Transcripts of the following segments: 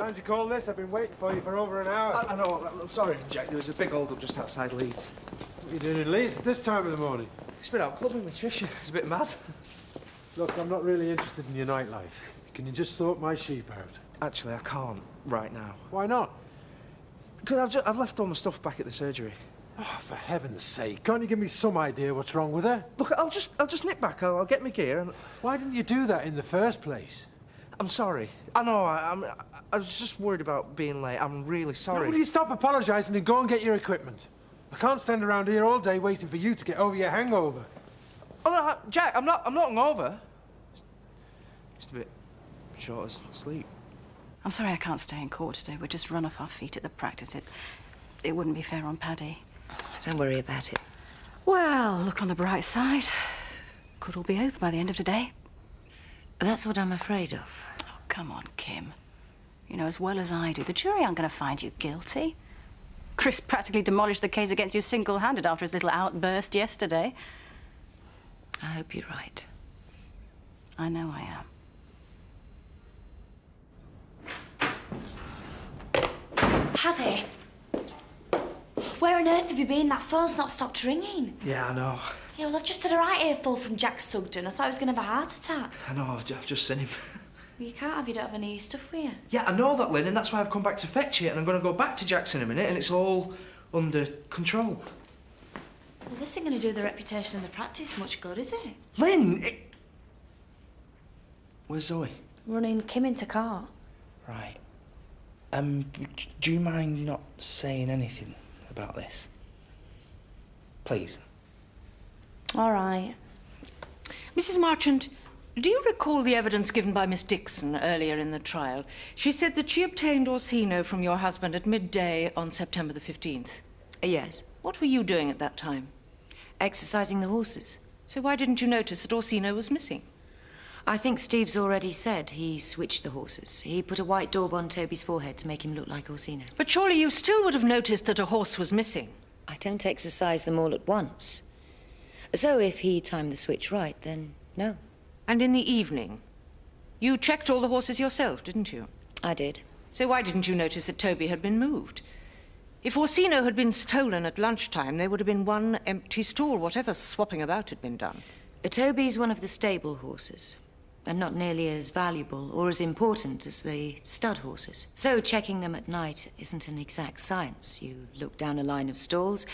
Time to call this. I've been waiting for you for over an hour. I know. I'm sorry, Jack. There was a big hold-up just outside Leeds. What are you doing in Leeds at this time of the morning? He's been out clubbing with Tricia. He's a bit mad. Look, I'm not really interested in your nightlife. Can you just sort my sheep out? Actually, I can't right now. Why not? Because I've left all my stuff back at the surgery. Oh, for heaven's sake, can't you give me some idea what's wrong with her? Look, I'll just nip back. I'll get my gear and... Why didn't you do that in the first place? I'm sorry. I know, I was just worried about being late. I'm really sorry. Now, will you stop apologising and go and get your equipment? I can't stand around here all day waiting for you to get over your hangover. Oh, no, Jack, I'm not hungover. Just a bit short of sleep. I'm sorry I can't stay in court today. We're just run off our feet at the practice. It wouldn't be fair on Paddy. Don't worry about it. Well, look on the bright side. Could all be over by the end of today. That's what I'm afraid of. Oh, come on, Kim. You know as well as I do, the jury aren't going to find you guilty. Chris practically demolished the case against you single-handed after his little outburst yesterday. I hope you're right. I know I am. Paddy, where on earth have you been? That phone's not stopped ringing. Yeah, I know. Yeah, well, I've just had a right earful from Jack Sugden. I thought he was going to have a heart attack. I know, I've just seen him. Well, you can't have, you don't have any stuff with you. Yeah, I know that, Lynn, and that's why I've come back to fetch it, and I'm going to go back to Jack's in a minute, and it's all under control. Well, this ain't going to do the reputation of the practice much good, is it? Lynn! Where's Zoe? Running Kim into court. Right. Do you mind not saying anything about this? Please. All right. Mrs. Marchant, do you recall the evidence given by Miss Dixon earlier in the trial? She said that she obtained Orsino from your husband at midday on September the 15th. Yes. What were you doing at that time? Exercising the horses. So why didn't you notice that Orsino was missing? I think Steve's already said he switched the horses. He put a white daub on Toby's forehead to make him look like Orsino. But surely you still would have noticed that a horse was missing. I don't exercise them all at once. So if he timed the switch right, then no. And in the evening? You checked all the horses yourself, didn't you? I did. So why didn't you notice that Toby had been moved? If Orsino had been stolen at lunchtime, there would have been one empty stall, whatever swapping about had been done. Toby's one of the stable horses, and not nearly as valuable or as important as the stud horses. So checking them at night isn't an exact science. You look down a line of stalls,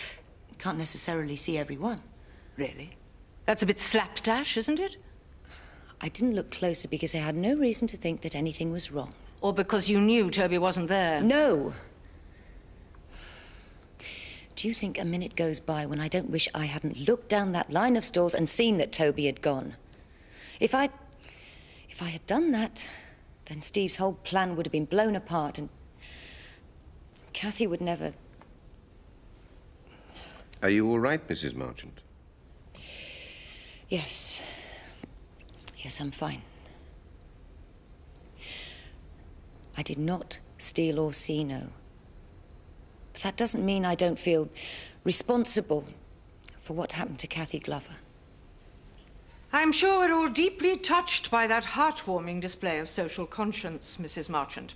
you can't necessarily see every one. Really? That's a bit slapdash, isn't it? I didn't look closer because I had no reason to think that anything was wrong. Or because you knew Toby wasn't there? No. Do you think a minute goes by when I don't wish I hadn't looked down that line of stalls and seen that Toby had gone? If I had done that, then Steve's whole plan would have been blown apart and Kathy would never... Are you all right, Mrs. Marchant? Yes. Yes, I'm fine. I did not steal Orsino. But that doesn't mean I don't feel responsible for what happened to Kathy Glover. I'm sure we're all deeply touched by that heartwarming display of social conscience, Mrs. Marchant.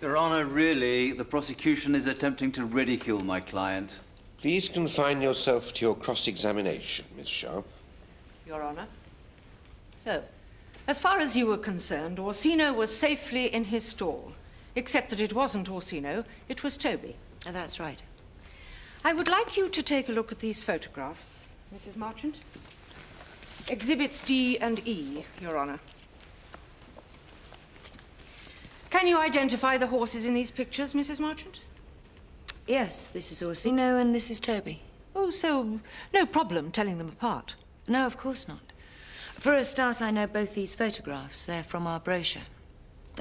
Your Honour, really, the prosecution is attempting to ridicule my client. Please confine yourself to your cross-examination, Miss Sharp. Your Honour. So, as far as you were concerned, Orsino was safely in his stall. Except that it wasn't Orsino, it was Toby. That's right. I would like you to take a look at these photographs, Mrs. Marchant. Exhibits D and E, Your Honour. Can you identify the horses in these pictures, Mrs. Marchant? Yes, this is Orsino and this is Toby. Oh, so no problem telling them apart? No, of course not. For a start, I know both these photographs. They're from our brochure.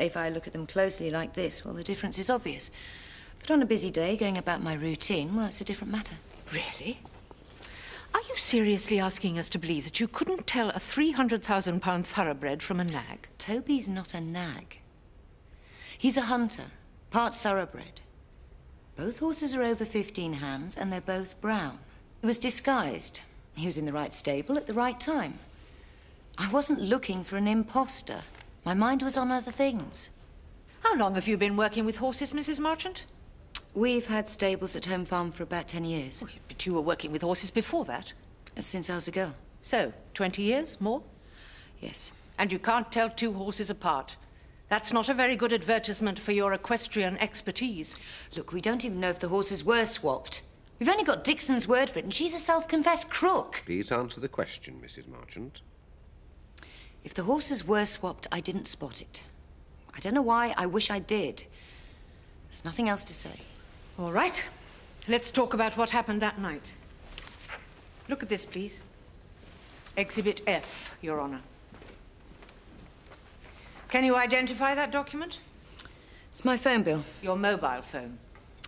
If I look at them closely like this, well, the difference is obvious. But on a busy day, going about my routine, well, it's a different matter. Really? Are you seriously asking us to believe that you couldn't tell a £300,000 thoroughbred from a nag? Toby's not a nag. He's a hunter, part thoroughbred. Both horses are over 15 hands, and they're both brown. He was disguised. He was in the right stable at the right time. I wasn't looking for an imposter. My mind was on other things. How long have you been working with horses, Mrs. Marchant? We've had stables at Home Farm for about 10 years. Oh, but you were working with horses before that. Since I was a girl. So, 20 years, more? Yes. And you can't tell two horses apart. That's not a very good advertisement for your equestrian expertise. Look, we don't even know if the horses were swapped. We've only got Dixon's word for it, and she's a self-confessed crook. Please answer the question, Mrs. Marchant. If the horses were swapped, I didn't spot it. I don't know why. I wish I did. There's nothing else to say. All right. Let's talk about what happened that night. Look at this, please. Exhibit F, Your Honor. Can you identify that document? It's my phone bill. Your mobile phone.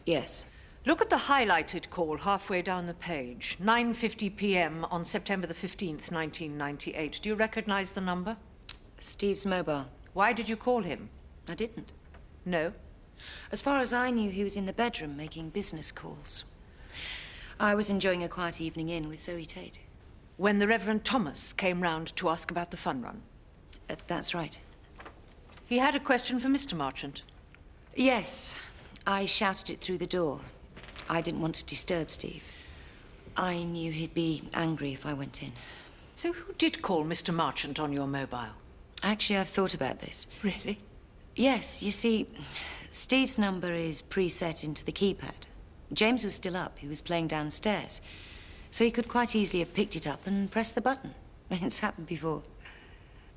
Yes. Look at the highlighted call halfway down the page. 9:50 p.m. on September the 15th, 1998. Do you recognize the number? Steve's mobile. Why did you call him? I didn't. No. As far as I knew, he was in the bedroom making business calls. I was enjoying a quiet evening in with Zoe Tate. When the Reverend Thomas came round to ask about the fun run? That's right. He had a question for Mr. Marchant. Yes. I shouted it through the door. I didn't want to disturb Steve. I knew he'd be angry if I went in. So who did call Mr. Marchant on your mobile? Actually, I've thought about this. Really? Yes, you see, Steve's number is preset into the keypad. James was still up. He was playing downstairs. So he could quite easily have picked it up and pressed the button. It's happened before.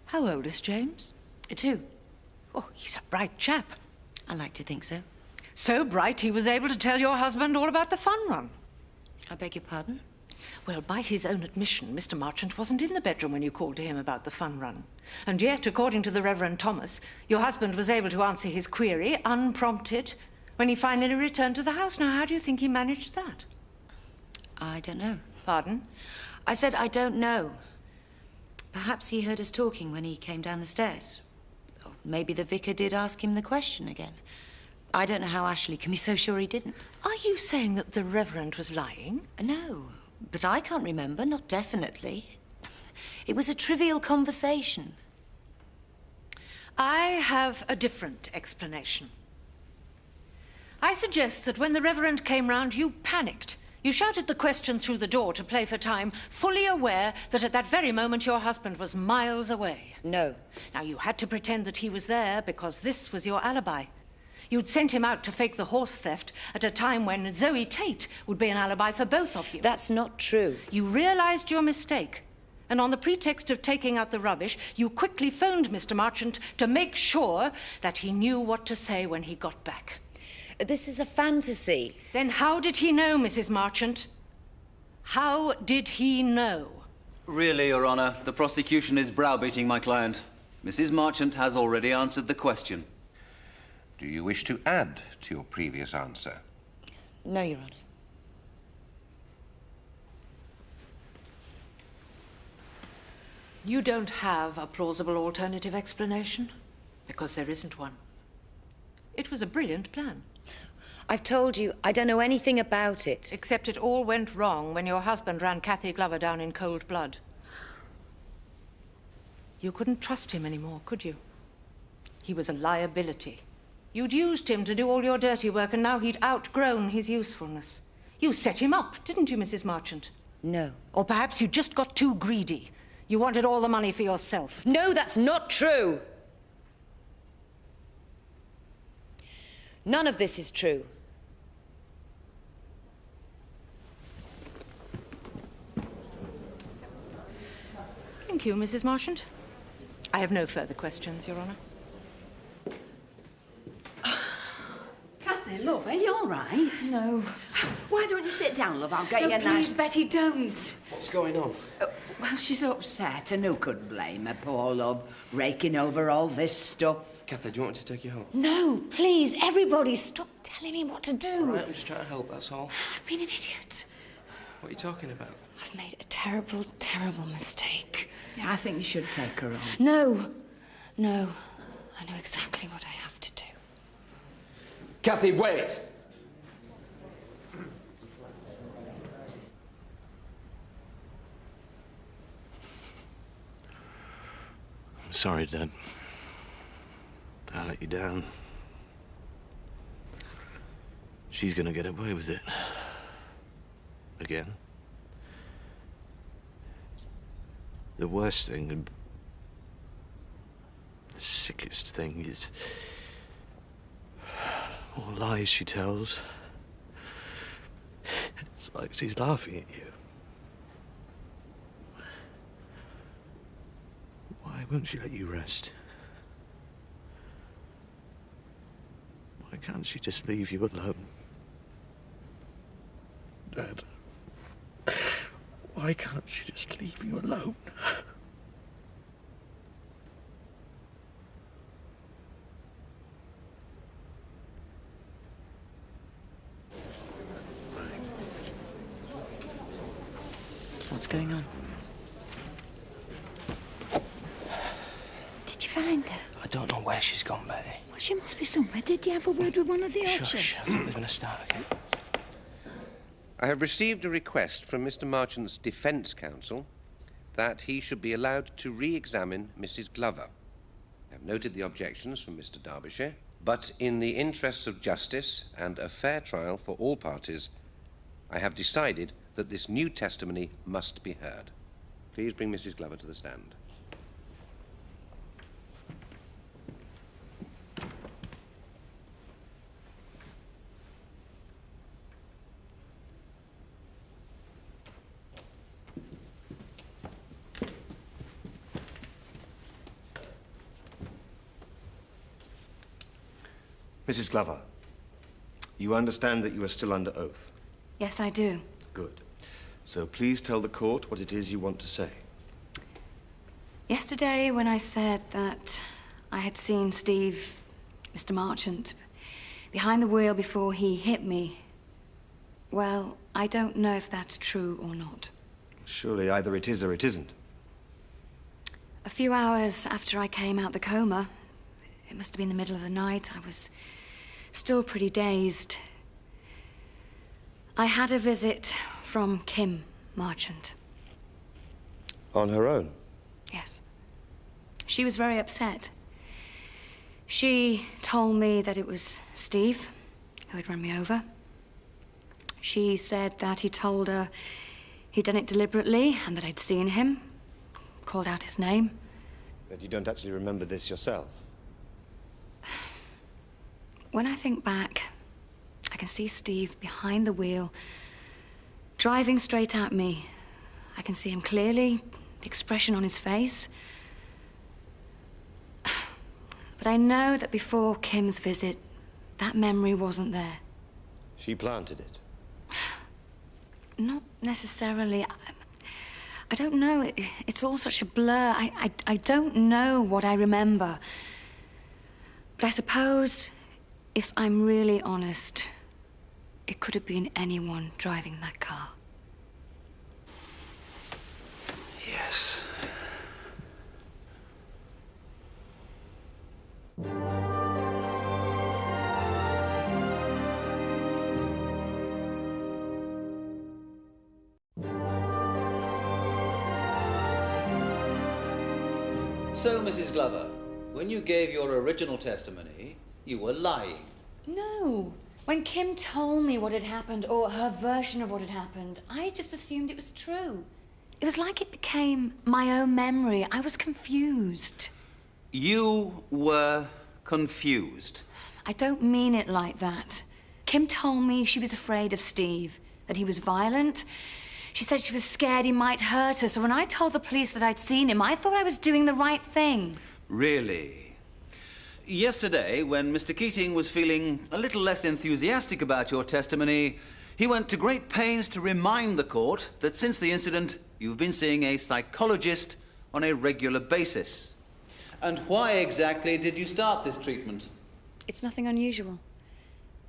How old is James? 2. Oh, he's a bright chap. I like to think so. So bright he was able to tell your husband all about the fun run. I beg your pardon? Well, by his own admission, Mr. Marchant wasn't in the bedroom when you called to him about the fun run. And yet, according to the Reverend Thomas, your husband was able to answer his query, unprompted, when he finally returned to the house. Now, how do you think he managed that? I don't know. Pardon? I said I don't know. Perhaps he heard us talking when he came down the stairs. Or maybe the vicar did ask him the question again. I don't know how Ashley can be so sure he didn't. Are you saying that the Reverend was lying? No, but I can't remember, not definitely. It was a trivial conversation. I have a different explanation. I suggest that when the Reverend came round, you panicked. You shouted the question through the door to play for time, fully aware that at that very moment your husband was miles away. No. Now, you had to pretend that he was there because this was your alibi. You'd sent him out to fake the horse theft at a time when Zoe Tate would be an alibi for both of you. That's not true. You realized your mistake. And on the pretext of taking out the rubbish, you quickly phoned Mr. Marchant to make sure that he knew what to say when he got back. This is a fantasy. Then how did he know, Mrs. Marchant? How did he know? Really, Your Honor, the prosecution is browbeating my client. Mrs. Marchant has already answered the question. Do you wish to add to your previous answer? No, Your Honor. You don't have a plausible alternative explanation? Because there isn't one. It was a brilliant plan. I've told you, I don't know anything about it. Except it all went wrong when your husband ran Kathy Glover down in cold blood. You couldn't trust him anymore, could you? He was a liability. You'd used him to do all your dirty work, and now he'd outgrown his usefulness. You set him up, didn't you, Mrs. Marchant? No. Or perhaps you just got too greedy. You wanted all the money for yourself. No, that's not true. None of this is true. Thank you, Mrs. Marchant. I have no further questions, Your Honor. Kathy, love, are you all right? No. Why don't you sit down, love? I'll get you a Please, nice... Betty, don't. What's going on? Well, she's upset, and who could blame her, poor love, raking over all this stuff. Kathy, do you want me to take you home? No, please, everybody, stop telling me what to do. All right, I'm just trying to help, that's all. I've been an idiot. What are you talking about? I've made a terrible, terrible mistake. Yeah, I think you should take her home. No. No. I know exactly what I have to do. Kathy, wait! I'm sorry, Dad. I let you down. She's gonna get away with it. Again. The worst thing, and the sickest thing is all lies she tells. It's like she's laughing at you. Why won't she let you rest? Why can't she just leave you alone? Dad, why can't she just leave you alone? What's going on? Did you find her? I don't know where she's gone, Betty. Well, she must be somewhere. Did you have a word with one of the ushers? Shush, I think they're going to start again. I have received a request from Mr. Marchant's defence counsel that he should be allowed to re-examine Mrs. Glover. I have noted the objections from Mr. Derbyshire, but in the interests of justice and a fair trial for all parties, I have decided that this new testimony must be heard. Please bring Mrs. Glover to the stand. Mrs. Glover, you understand that you are still under oath? Yes, I do. Good. So please tell the court what it is you want to say. Yesterday, when I said that I had seen Steve, Mr. Marchant, behind the wheel before he hit me, well, I don't know if that's true or not. Surely either it is or it isn't. A few hours after I came out the coma, it must have been the middle of the night, I was still pretty dazed. I had a visit from Kim Marchant. On her own? Yes. She was very upset. She told me that it was Steve who had run me over. She said that he told her he'd done it deliberately and that I'd seen him, called out his name. But you don't actually remember this yourself? When I think back, I can see Steve behind the wheel, driving straight at me. I can see him clearly, the expression on his face. But I know that before Kim's visit, that memory wasn't there. She planted it? Not necessarily. I don't know. It's all such a blur. I don't know what I remember. But I suppose, if I'm really honest, it could have been anyone driving that car. Yes. So, Mrs. Glover, when you gave your original testimony, you were lying. No. When Kim told me what had happened, or her version of what had happened, I just assumed it was true. It was like it became my own memory. I was confused. You were confused? I don't mean it like that. Kim told me she was afraid of Steve, that he was violent. She said she was scared he might hurt her, so when I told the police that I'd seen him, I thought I was doing the right thing. Really? Yesterday, when Mr. Keating was feeling a little less enthusiastic about your testimony, he went to great pains to remind the court that since the incident, you've been seeing a psychologist on a regular basis. And why exactly did you start this treatment? It's nothing unusual.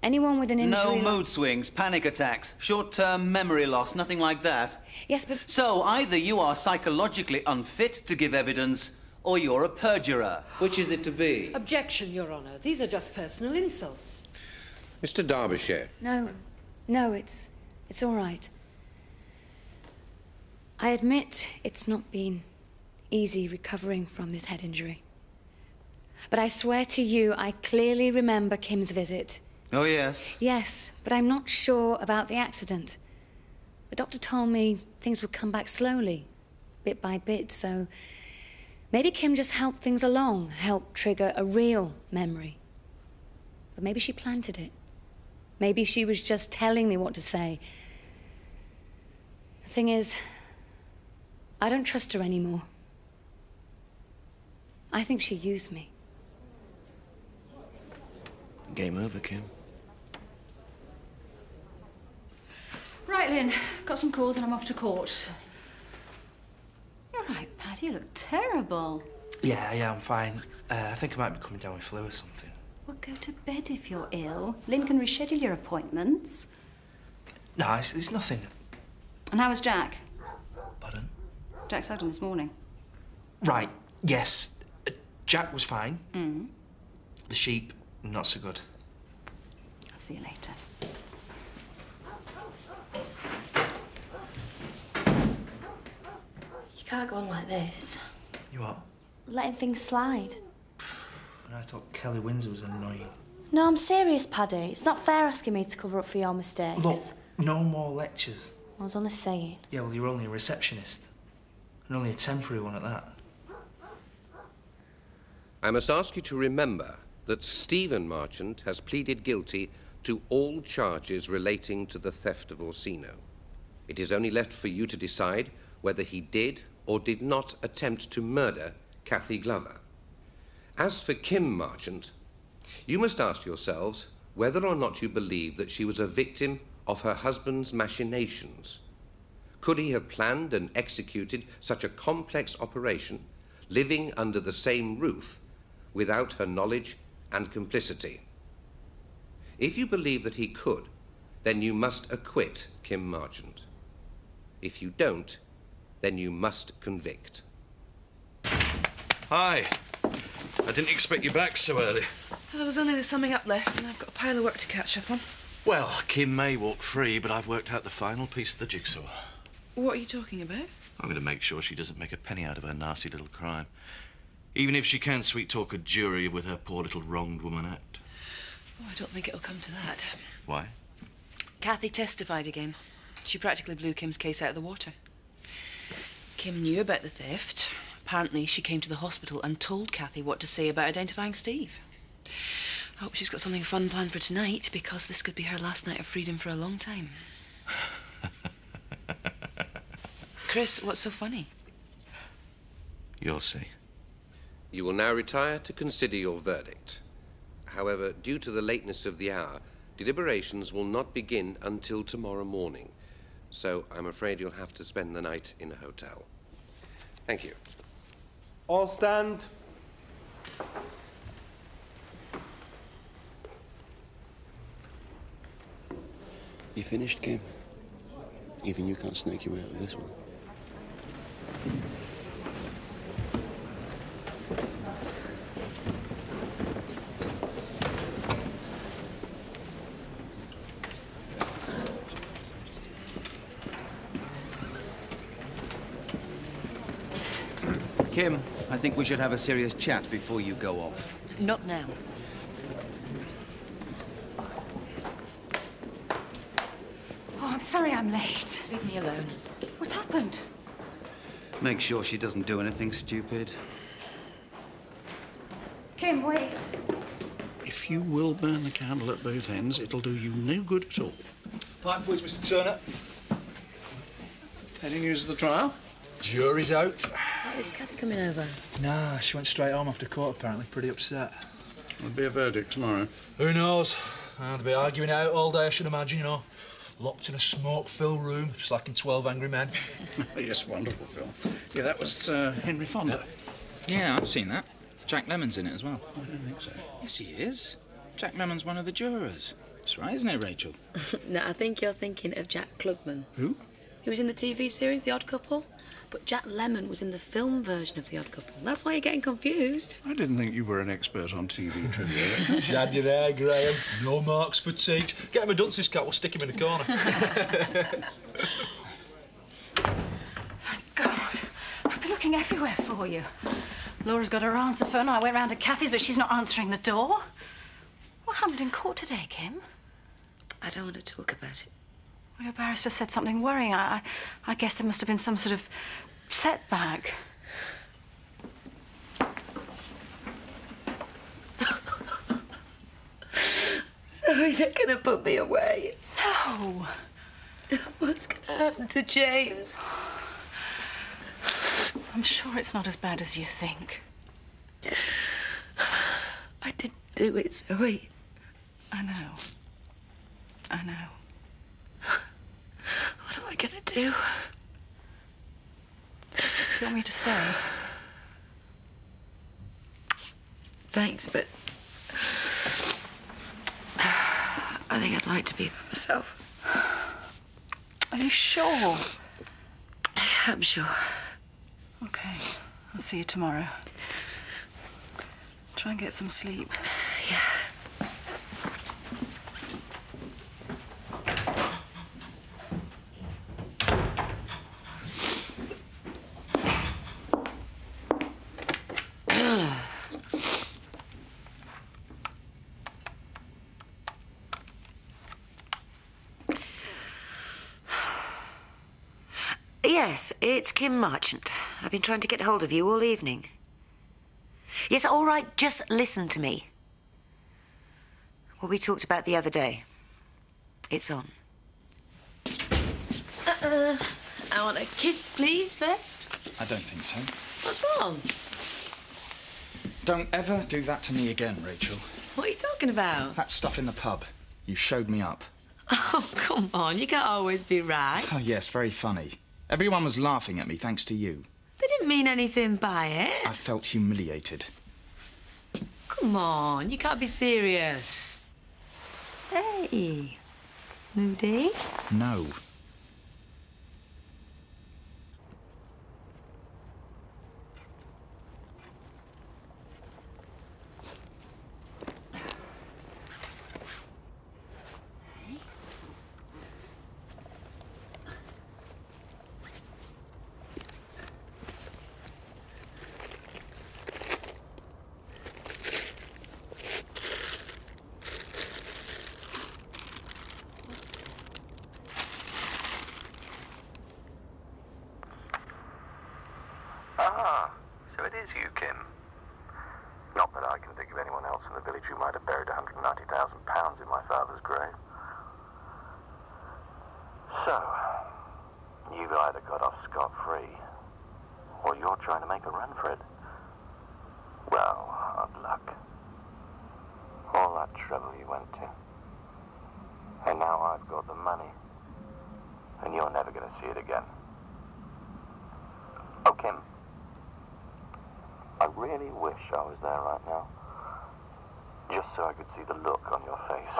Anyone with an injury... No mood swings, panic attacks, short-term memory loss, nothing like that. Yes, but... So either you are psychologically unfit to give evidence, or you're a perjurer. Which is it to be? Objection, Your Honour. These are just personal insults. Mr. Derbyshire. No, it's all right. I admit it's not been easy recovering from this head injury. But I swear to you, I clearly remember Kim's visit. Oh, yes? Yes, but I'm not sure about the accident. The doctor told me things would come back slowly, bit by bit, so maybe Kim just helped things along, helped trigger a real memory. But maybe she planted it. Maybe she was just telling me what to say. The thing is, I don't trust her anymore. I think she used me. Game over, Kim. Right, Lynn. Got some calls and I'm off to court. You're right, Paddy. You look terrible. Yeah, I'm fine. I think I might be coming down with flu or something. Well, go to bed if you're ill. Lynn can reschedule your appointments. No, it's nothing. And how was Jack? Pardon? Jack said him this morning. Right, yes. Jack was fine. Mm. The sheep, not so good. I'll see you later. You can't go on like this. You what? Letting things slide. And I thought Kelly Windsor was annoying. No, I'm serious, Paddy. It's not fair asking me to cover up for your mistakes. Look, no more lectures. I was only saying. Yeah, well, you're only a receptionist. And only a temporary one at that. I must ask you to remember that Stephen Marchant has pleaded guilty to all charges relating to the theft of Orsino. It is only left for you to decide whether he did or did not attempt to murder Kathy Glover. As for Kim Marchant, you must ask yourselves whether or not you believe that she was a victim of her husband's machinations. Could he have planned and executed such a complex operation, living under the same roof, without her knowledge and complicity? If you believe that he could, then you must acquit Kim Marchant. If you don't, then you must convict. Hi. I didn't expect you back so early. Well, there was only the summing up left, and I've got a pile of work to catch up on. Well, Kim may walk free, but I've worked out the final piece of the jigsaw. What are you talking about? I'm going to make sure she doesn't make a penny out of her nasty little crime. Even if she can sweet-talk a jury with her poor little wronged woman act. Oh, I don't think it'll come to that. Why? Kathy testified again. She practically blew Kim's case out of the water. Kim knew about the theft. Apparently, she came to the hospital and told Kathy what to say about identifying Steve. I hope she's got something fun planned for tonight, because this could be her last night of freedom for a long time. Chris, what's so funny? You'll see. You will now retire to consider your verdict. However, due to the lateness of the hour, deliberations will not begin until tomorrow morning. So I'm afraid you'll have to spend the night in a hotel. Thank you. All stand. You finished, Kim? Even you can't snake your way out of this one. Kim, I think we should have a serious chat before you go off. Not now. Oh, I'm sorry I'm late. Leave me alone. What's happened? Make sure she doesn't do anything stupid. Kim, wait. If you will burn the candle at both ends, it'll do you no good at all. Pipe, please, Mr. Turner. Any news of the trial? Jury's out. Oh, is Kathy coming over? Nah, she went straight home after court, apparently. Pretty upset. There'll be a verdict tomorrow. Who knows? They'll be arguing it out all day, I should imagine, you know. Locked in a smoke-filled room, just like in 12 Angry Men. Yes, wonderful film. Yeah, that was Henry Fonda. Yeah, I've seen that. Jack Lemmon's in it as well. I don't think so. Yes, he is. Jack Lemmon's one of the jurors. That's right, isn't it, Rachel? No, I think you're thinking of Jack Klugman. Who? He was in the TV series The Odd Couple, but Jack Lemmon was in the film version of The Odd Couple. That's why you're getting confused. I didn't think you were an expert on TV trivia. Shad your hair, Graham. No marks for teach. Get him a dunce's cap, we'll stick him in the corner. Thank God. I've been looking everywhere for you. Laura's got her answer phone. I went round to Kathy's, but she's not answering the door. What happened in court today, Kim? I don't want to talk about it. Well, your barrister said something worrying. I guess there must have been some sort of setback. So they're going to put me away? No. What's going to happen to James? I'm sure it's not as bad as you think. I didn't do it, Zoe. I know. I know. What am I going to do? Do you want me to stay? Thanks, but I think I'd like to be by myself. Are you sure? I'm sure. Okay. I'll see you tomorrow. Try and get some sleep. Yeah. Yes, it's Kim Marchant. I've been trying to get hold of you all evening. Yes, all right, just listen to me. What we talked about the other day. It's on. I want a kiss, please, first. I don't think so. What's wrong? Don't ever do that to me again, Rachel. What are you talking about? That stuff in the pub. You showed me up. Oh, come on, you can't always be right. Oh, yes, very funny. Everyone was laughing at me thanks to you. They didn't mean anything by it. I felt humiliated. Come on, you can't be serious. Hey, Moody? No. Ah, so it is you, Kim. Not that I can think of anyone else in the village who might have buried £190,000 in my father's grave. So, you've either got off scot-free, or you're trying to make a run for it. Well, hard luck. All that trouble you went to. And now I've got the money. And you're never going to see it again. Oh, Kim. I really wish I was there right now. Just so I could see the look on your face.